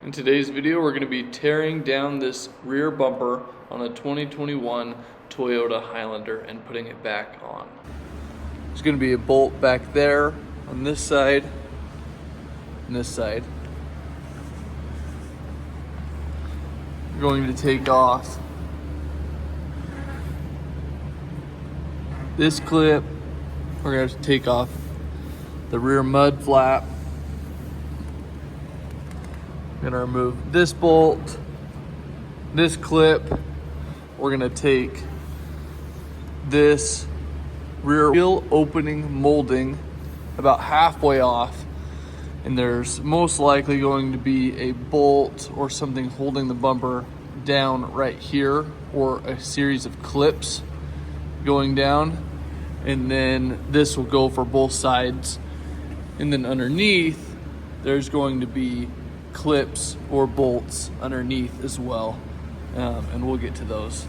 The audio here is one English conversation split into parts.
In today's video, we're going to be tearing down this rear bumper on a 2021 Toyota Highlander and putting it back on. There's going to be a bolt back there on this side and this side. We're going to take off this clip. We're going to take off the rear mud flap. We're gonna remove this bolt, this clip. We're gonna take this rear wheel opening molding about halfway off, and there's most likely going to be a bolt or something holding the bumper down right here, or a series of clips going down, and then this will go for both sides. And then underneath, there's going to be clips or bolts underneath as well, and we'll get to those.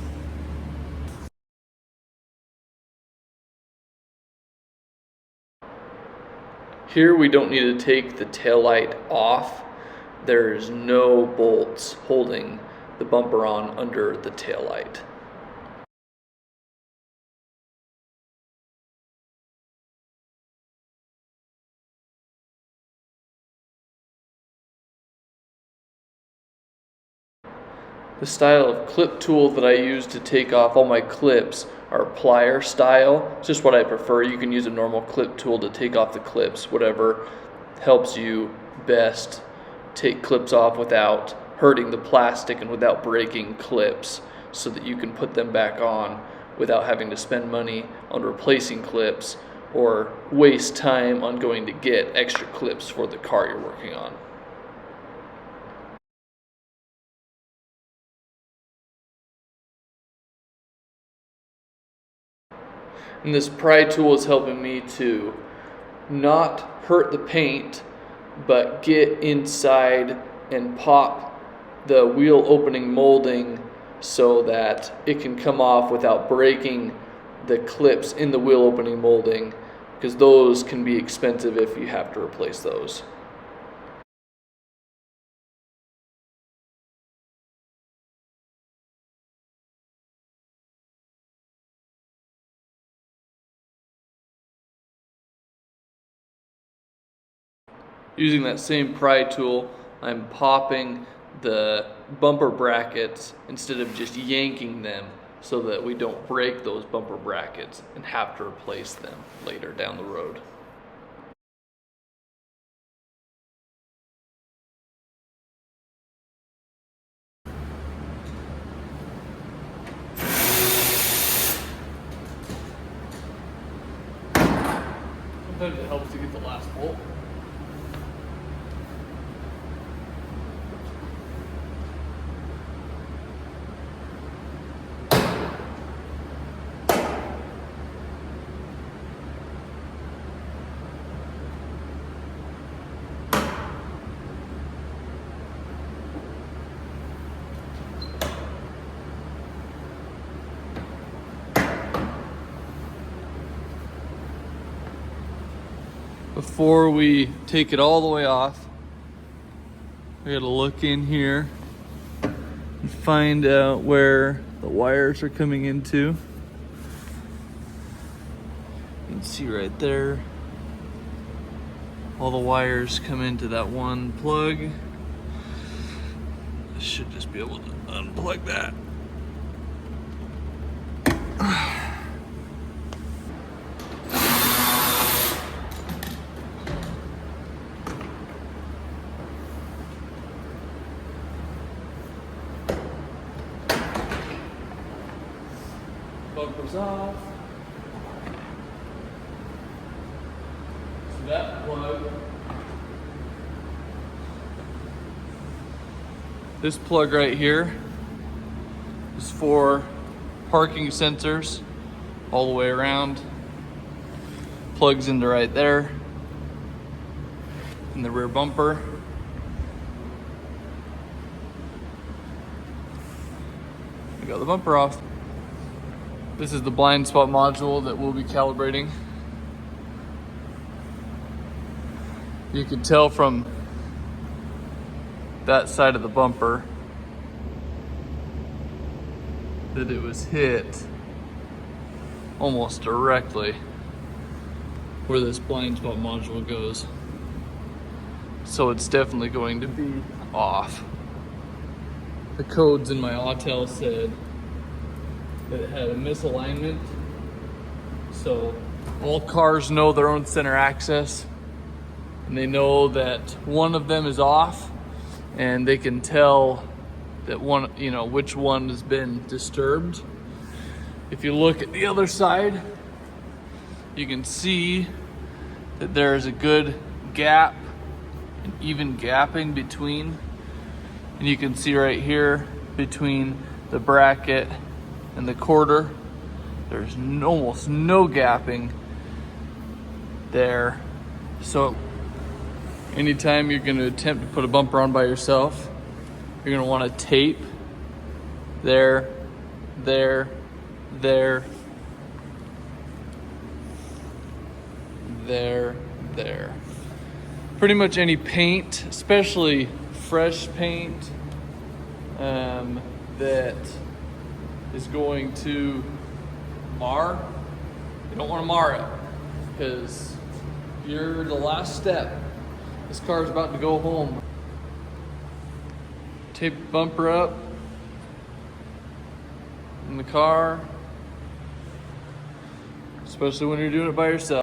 Here we don't need to take the taillight off. There's no bolts holding the bumper on under the taillight. The style of clip tool that I use to take off all my clips are plier style. It's just what I prefer. You can use a normal clip tool to take off the clips, whatever helps you best take clips off without hurting the plastic and without breaking clips, so that you can put them back on without having to spend money on replacing clips or waste time on going to get extra clips for the car you're working on. And this pry tool is helping me to not hurt the paint, but get inside and pop the wheel opening molding so that it can come off without breaking the clips in the wheel opening molding, because those can be expensive if you have to replace those. Using that same pry tool, I'm popping the bumper brackets instead of just yanking them, so that we don't break those bumper brackets and have to replace them later down the road. Sometimes it helps to get the last bolt. Before we take it all the way off, we gotta look in here and find out where the wires are coming into. You can see right there, all the wires come into that one plug. I should just be able to unplug that. Bumpers off. So that plug. This plug right here is for parking sensors all the way around. Plugs into right there in the rear bumper. We got the bumper off. This is the blind spot module that we'll be calibrating. You can tell from that side of the bumper that it was hit almost directly where this blind spot module goes. So it's definitely going to be off. The codes in my Autel said that it had a misalignment. So all cars know their own center access, and they know that one of them is off, and they can tell that one, which one has been disturbed. If you look at the other side, you can see that there's a good gap, an even gapping between, and you can see right here between the bracket and the quarter, there's almost no gapping there. So anytime you're going to attempt to put a bumper on by yourself, you're going to want to tape there, there, there, there. Pretty much any paint, especially fresh paint, that is going to mar. You don't want to mar it, because you're the last step. This car's about to go home. Tape the bumper up in the car, especially when you're doing it by yourself.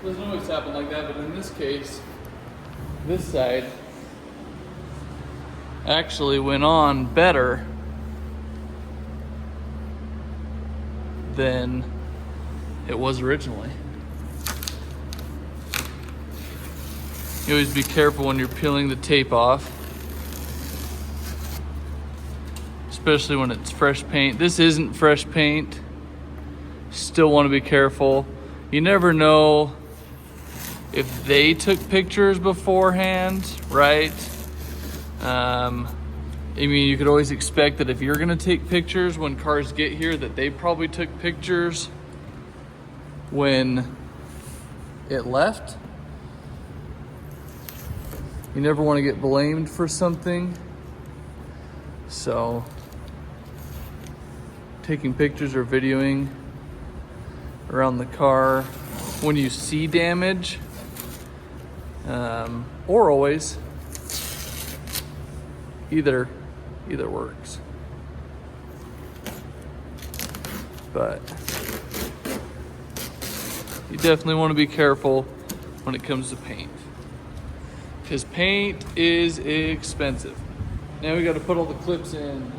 Doesn't always happen like that, but in this case, this side actually went on better than it was originally. You always be careful when you're peeling the tape off, especially when it's fresh paint. This isn't fresh paint. Still want to be careful. You never know if they took pictures beforehand, right? I mean, you could always expect that if you're gonna take pictures when cars get here, that they probably took pictures when it left. You never want to get blamed for something. So, taking pictures or videoing around the car when you see damage, or always, either works. But you definitely want to be careful when it comes to paint, because paint is expensive. Now we got to put all the clips in